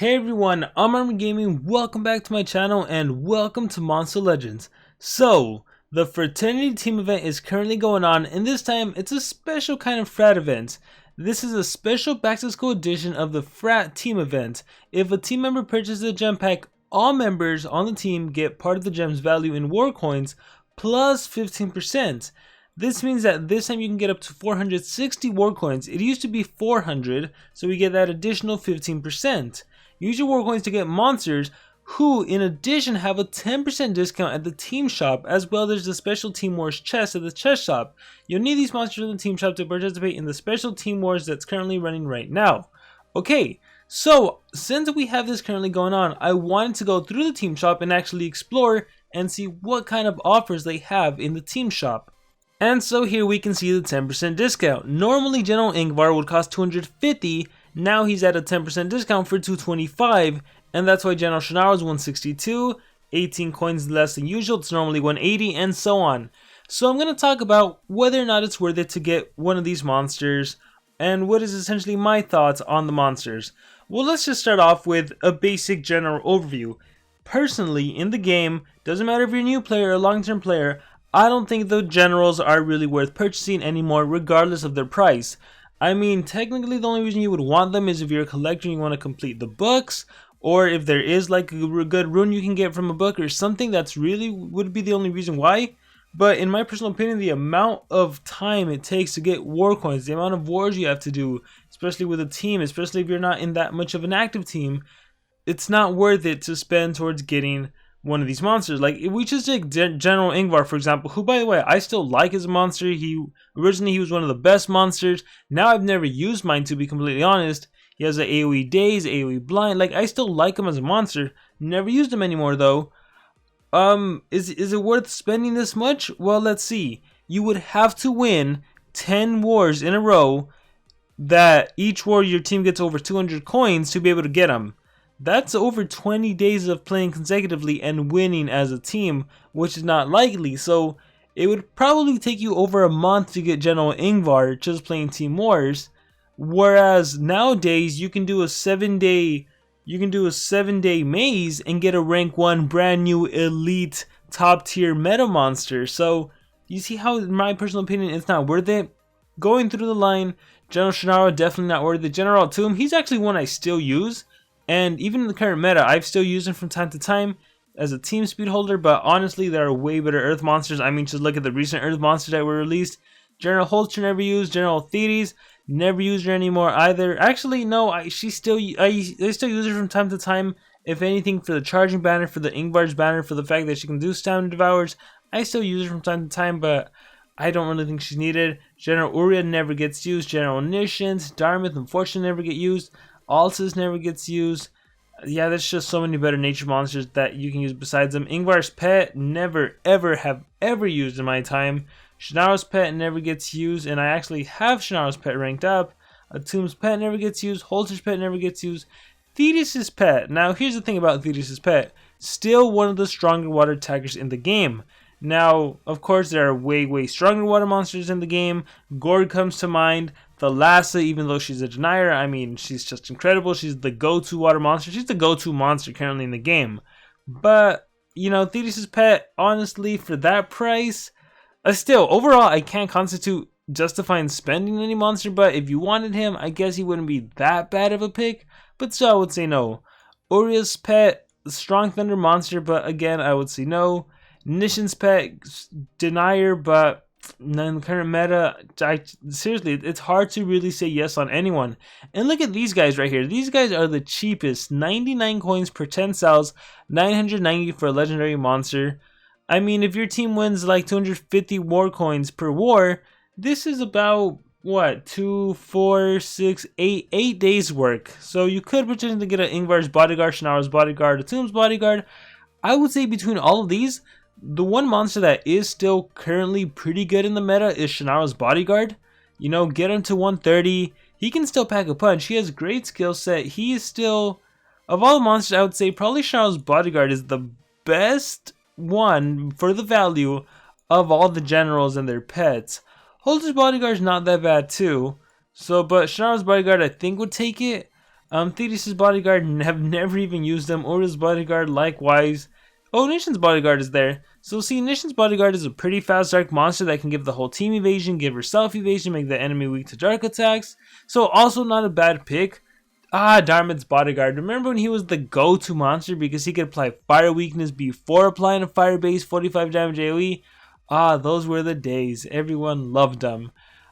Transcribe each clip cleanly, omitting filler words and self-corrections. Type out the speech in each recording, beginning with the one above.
Hey everyone, I'm Armor Gaming, welcome back to my channel and welcome to Monster Legends. So, the Fraternity team event is currently going on and this time it's a special kind of frat event. This is a special back to school edition of the frat team event. If a team member purchases a gem pack, all members on the team get part of the gem's value in war coins plus 15%. This means that this time you can get up to 460 war coins. It used to be 400, so we get that additional 15%. Use your war coins to get monsters who, in addition, have a 10% discount at the team shop, as well as the special Team Wars chest at the chest shop. You'll need these monsters in the team shop to participate in the special Team Wars that's currently running right now. Okay, so since we have this currently going on, I wanted to go through the team shop and actually explore and see what kind of offers they have in the team shop. And so here we can see the 10% discount. Normally General Ingvar would cost 250, now he's at a 10% discount for 225, and that's why General Shannara is 162, 18 coins less than usual, it's normally 180, and so on. So I'm going to talk about whether or not it's worth it to get one of these monsters, and what is essentially my thoughts on the monsters. Well, let's just start off with a basic general overview. Personally, in the game, doesn't matter if you're a new player or a long-term player, I don't think the generals are really worth purchasing anymore regardless of their price. I mean, technically the only reason you would want them is if you're a collector and you want to complete the books, or if there is like a good rune you can get from a book or something. That's really would be the only reason why. But in my personal opinion, the amount of time it takes to get war coins, the amount of wars you have to do, especially with a team, especially if you're not in that much of an active team, it's not worth it to spend towards getting one of these monsters. Like, if we just take General Ingvar, for example, who, by the way, I still like as a monster. Originally he was one of the best monsters. Now I've never used mine, to be completely honest. He has an AoE Daze, AoE Blind. Like, I still like him as a monster. Never used him anymore though. Is it worth spending this much? Well, let's see. You would have to win 10 wars in a row that each war your team gets over 200 coins to be able to get him. That's over 20 days of playing consecutively and winning as a team, which is not likely. So it would probably take you over a month to get General Ingvar just playing Team Wars. Whereas nowadays you can do a 7-day maze and get a rank 1 brand new elite top tier meta monster. So you see how, in my personal opinion, it's not worth it. Going through the line, General Shannara definitely not worth it. General Tomb, he's actually one I still use. And even in the current meta, I've still used him from time to time as a team speed holder, but honestly, there are way better Earth monsters. I mean, just look at the recent Earth monsters that were released. General Holster never used, General Thetis, never used her anymore either. Actually, no, I still use her from time to time. If anything, for the charging banner, for the Ingvar's banner, for the fact that she can do Stamina Devours, I still use her from time to time, but I don't really think she's needed. General Uria never gets used. General Omniscience, Darmith, and Fortune never get used. Altus never gets used. Yeah, there's just so many better nature monsters that you can use besides them. Ingvar's pet, never ever used in my time. Shannara's pet never gets used, and I actually have Shannara's pet ranked up. Atum's pet never gets used. Holter's pet never gets used. Thetis' pet. Now, here's the thing about Thetis' pet. Still one of the stronger water attackers in the game. Now, of course, there are way stronger water monsters in the game. Gord comes to mind. Thalassa, even though she's a denier, I mean, she's just incredible. She's the go-to water monster. She's the go-to monster currently in the game. But, you know, Thetis' pet, honestly, for that price, still, overall, I can't constitute justifying spending any monster, but if you wanted him, I guess he wouldn't be that bad of a pick. But still, I would say no. Uria's pet, strong thunder monster, but again, I would say no. Nishan's pet, denier, but in the current meta, seriously, it's hard to really say yes on anyone. And look at these guys right here. These guys are the cheapest. 99 coins per 10 cells, 990 for a legendary monster. I mean, if your team wins like 250 war coins per war, this is about, what, 2, 4, 6, 8 days work. So you could potentially get an Ingvar's bodyguard, Shannara's bodyguard, a Tomb's bodyguard. I would say between all of these, the one monster that is still currently pretty good in the meta is Shannara's bodyguard. You know, get him to 130. He can still pack a punch. He has great skill set. He is still, of all the monsters, I would say probably Shannara's bodyguard is the best one for the value of all the generals and their pets. Holter's bodyguard is not that bad too. So, but Shannara's bodyguard I think would take it. Thetis' bodyguard, have never even used them. Uriel's bodyguard, likewise. Oh, Nishan's bodyguard is there. So see, Nishan's bodyguard is a pretty fast dark monster that can give the whole team evasion, give herself evasion, make the enemy weak to dark attacks. So also not a bad pick. Darman's bodyguard. Remember when he was the go-to monster because he could apply fire weakness before applying a fire base 45 damage AoE? Those were the days. Everyone loved them.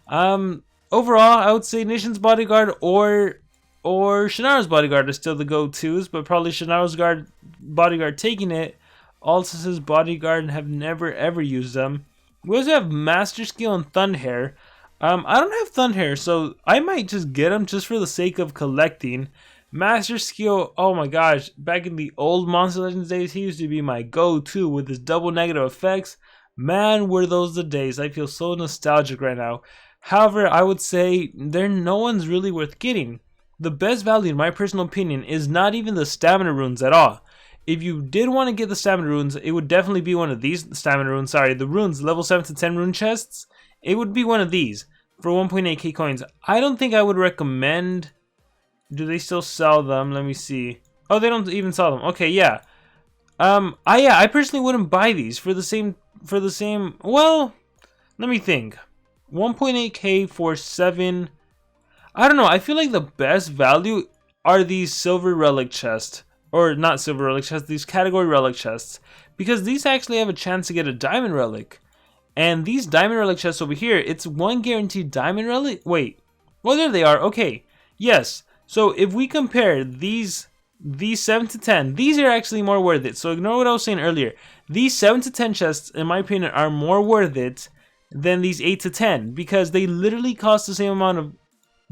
Overall, I would say Nishan's bodyguard or Shannara's bodyguard are still the go-tos, but probably Shannara's bodyguard taking it. Altus's bodyguard and have never ever used them. We also have Master Skill and Thundhair. I don't have Thundhair, so I might just get him just for the sake of collecting. Master Skill, oh my gosh, back in the old Monster Legends days, he used to be my go-to with his double negative effects. Man, were those the days. I feel so nostalgic right now. However, I would say no one's really worth getting. The best value, in my personal opinion, is not even the stamina runes at all. If you did want to get the stamina runes, it would definitely be one of these the runes, level 7 to 10 rune chests. It would be one of these for 1.8k coins. I don't think I would recommend. Do they still sell them? Let me see. Oh, they don't even sell them. Okay, yeah. I personally wouldn't buy these for the same. Well, let me think. 1.8k for 7. I don't know. I feel like the best value are these silver relic chests. Or not silver relic chests, these category relic chests. Because these actually have a chance to get a diamond relic. And these diamond relic chests over here, it's one guaranteed diamond relic. Wait. Well, there they are. Okay. Yes. So if we compare these 7 to 10, these are actually more worth it. So ignore what I was saying earlier. These 7 to 10 chests, in my opinion, are more worth it than these 8 to 10. Because they literally cost the same amount of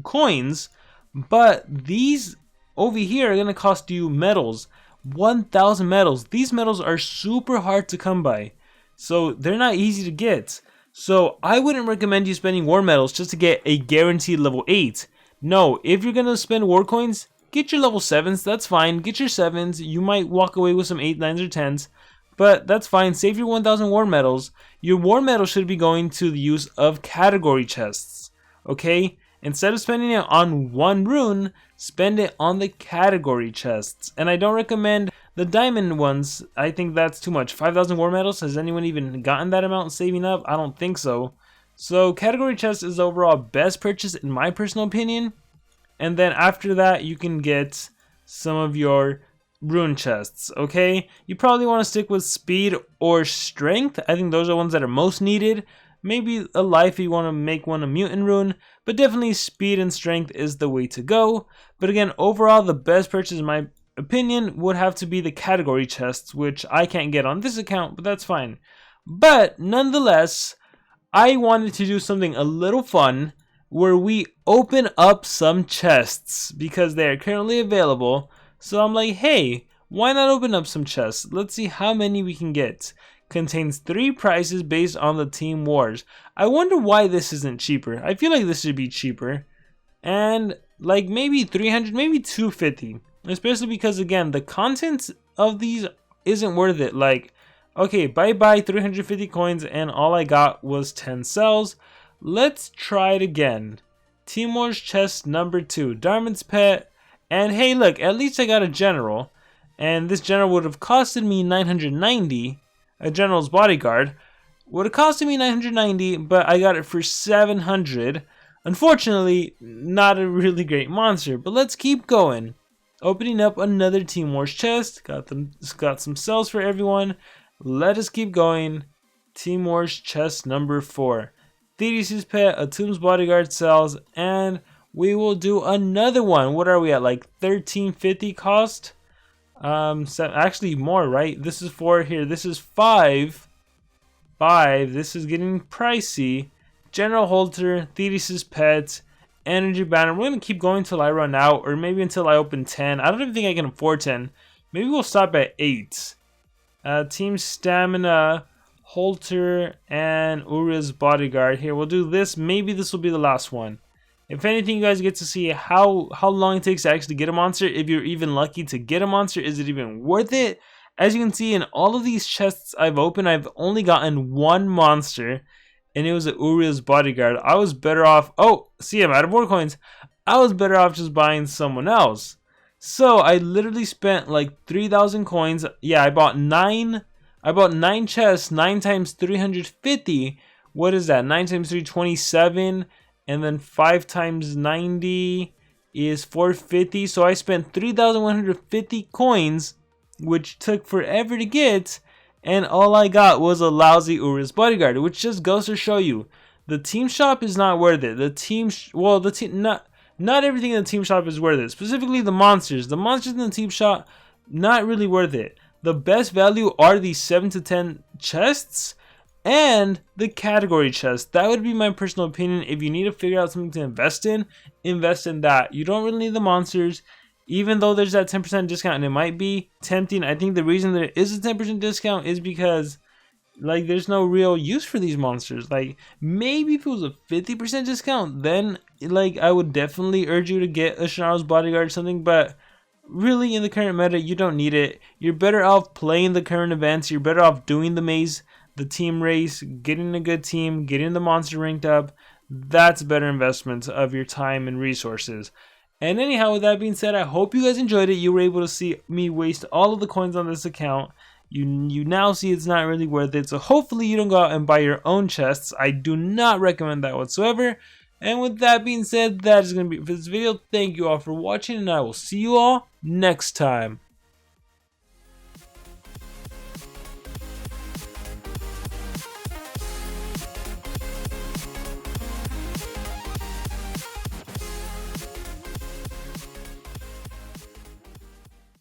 coins. But these over here are going to cost you medals. 1,000 medals. These medals are super hard to come by. So they're not easy to get. So I wouldn't recommend you spending war medals just to get a guaranteed level 8. No, if you're going to spend war coins, get your level 7s. That's fine. Get your 7s. You might walk away with some 8, 9s, or 10s. But that's fine. Save your 1,000 war medals. Your war medal should be going to the use of category chests. Okay? Instead of spending it on one rune, spend it on the category chests. And I don't recommend the diamond ones. I think that's too much. 5,000 war medals? Has anyone even gotten that amount saving up? I don't think so. So category chest is the overall best purchase in my personal opinion. And then after that, you can get some of your rune chests, okay? You probably want to stick with speed or strength. I think those are ones that are most needed. Maybe a life if you want to make one a mutant rune, but definitely speed and strength is the way to go. But again, overall, the best purchase in my opinion would have to be the category chests, which I can't get on this account, but that's fine. But nonetheless, I wanted to do something a little fun where we open up some chests because they are currently available. So I'm like, hey, why not open up some chests? Let's see how many we can get. Contains 3 prices based on the team wars. I wonder why this isn't cheaper. I feel like this should be cheaper. And like maybe 300, maybe 250. Especially because again, the content of these isn't worth it. Like, okay, bye 350 coins and all I got was 10 cells. Let's try it again. Team wars chest number 2. Darman's pet. And hey look, at least I got a general. And this general would have costed me 990. A general's bodyguard would have costed me 990, but I got it for 700. Unfortunately, not a really great monster, but let's keep going. Opening up another Team Wars chest. Got some cells for everyone. Let us keep going. Team Wars chest number 4. Thetis' pet, a Tomb's bodyguard cells, and we will do another one. What are we at? Like 1350 cost? Actually more, right? This is 4 here. This is 5. This is getting pricey. General Holter, Thetis' pet, Energy Banner. We're gonna keep going until I run out, or maybe until I open 10. I don't even think I can afford 10. Maybe we'll stop at 8. Team Stamina, Holter, and Uria's bodyguard. Here, we'll do this. Maybe this will be the last one. If anything, you guys get to see how long it takes to actually get a monster. If you're even lucky to get a monster, is it even worth it? As you can see, in all of these chests I've opened, I've only gotten one monster, and it was a Uriel's bodyguard. I was better off. Oh, see, I'm out of war coins. I was better off just buying someone else. So I literally spent like 3,000 coins. Yeah, I bought nine chests, 9 times 350. What is that? 9 times 3, 27, and then 5 times 90 is 450. So I spent 3,150 coins, which took forever to get, and all I got was a lousy Uri's bodyguard, which just goes to show you the team shop is not worth it. Not everything in the team shop is worth it. Specifically the monsters. The monsters in the team shop, not really worth it. The best value are these 7 to 10 chests and the category chests. That would be my personal opinion. If you need to figure out something to invest in that. You don't really need the monsters. Even though there's that 10% discount and it might be tempting, I think the reason there is a 10% discount is because like there's no real use for these monsters. Like maybe if it was a 50% discount, then like I would definitely urge you to get a Shinaro's bodyguard or something, but really in the current meta you don't need it. You're better off playing the current events. You're better off doing the maze, the team race, getting a good team, getting the monster ranked up. That's better investment of your time and resources. And anyhow, with that being said, I hope you guys enjoyed it. You were able to see me waste all of the coins on this account. You now see it's not really worth it. So hopefully you don't go out and buy your own chests. I do not recommend that whatsoever. And with that being said, that is going to be it for this video. Thank you all for watching, and I will see you all next time.